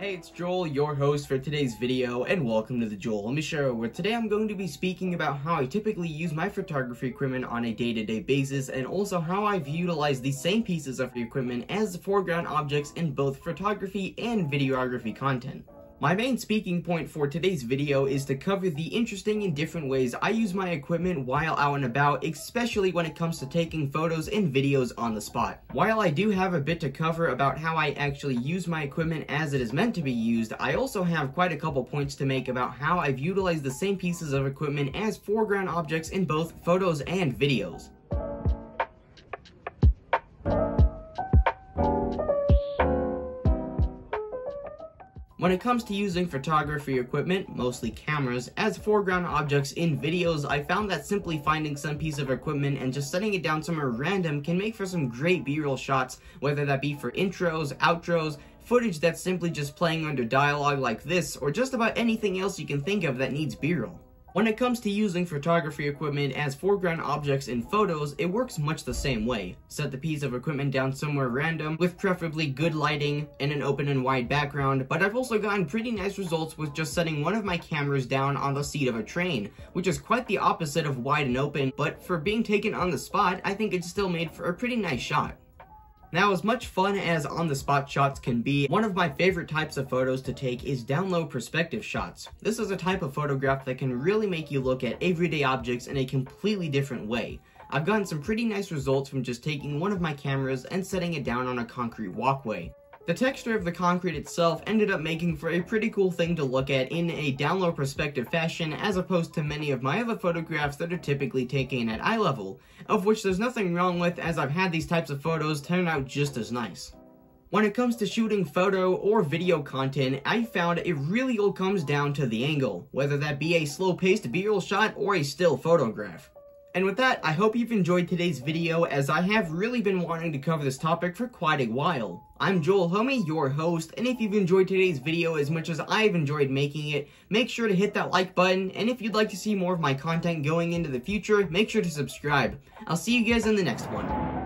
Hey, it's Joel, your host for today's video, and welcome to the Joel Let Me Show, where today I'm going to be speaking about how I typically use my photography equipment on a day-to-day basis, and also how I've utilized the same pieces of equipment as foreground objects in both photography and videography content. My main speaking point for today's video is to cover the interesting and different ways I use my equipment while out and about, especially when it comes to taking photos and videos on the spot. While I do have a bit to cover about how I actually use my equipment as it is meant to be used, I also have quite a couple points to make about how I've utilized the same pieces of equipment as foreground objects in both photos and videos. When it comes to using photography equipment, mostly cameras, as foreground objects in videos, I found that simply finding some piece of equipment and just setting it down somewhere random can make for some great B-roll shots, whether that be for intros, outros, footage that's simply just playing under dialogue like this, or just about anything else you can think of that needs B-roll. When it comes to using photography equipment as foreground objects in photos, it works much the same way. Set the piece of equipment down somewhere random, with preferably good lighting and an open and wide background, but I've also gotten pretty nice results with just setting one of my cameras down on the seat of a train, which is quite the opposite of wide and open, but for being taken on the spot, I think it still made for a pretty nice shot. Now, as much fun as on-the-spot shots can be, one of my favorite types of photos to take is down-low perspective shots. This is a type of photograph that can really make you look at everyday objects in a completely different way. I've gotten some pretty nice results from just taking one of my cameras and setting it down on a concrete walkway. The texture of the concrete itself ended up making for a pretty cool thing to look at in a down-low perspective fashion, as opposed to many of my other photographs that are typically taken at eye level, of which there's nothing wrong with, as I've had these types of photos turn out just as nice. When it comes to shooting photo or video content, I found it really all comes down to the angle, whether that be a slow-paced B-roll shot or a still photograph. And with that, I hope you've enjoyed today's video, as I have really been wanting to cover this topic for quite a while. I'm Joel Homie, your host, and if you've enjoyed today's video as much as I've enjoyed making it, make sure to hit that like button, and if you'd like to see more of my content going into the future, make sure to subscribe. I'll see you guys in the next one.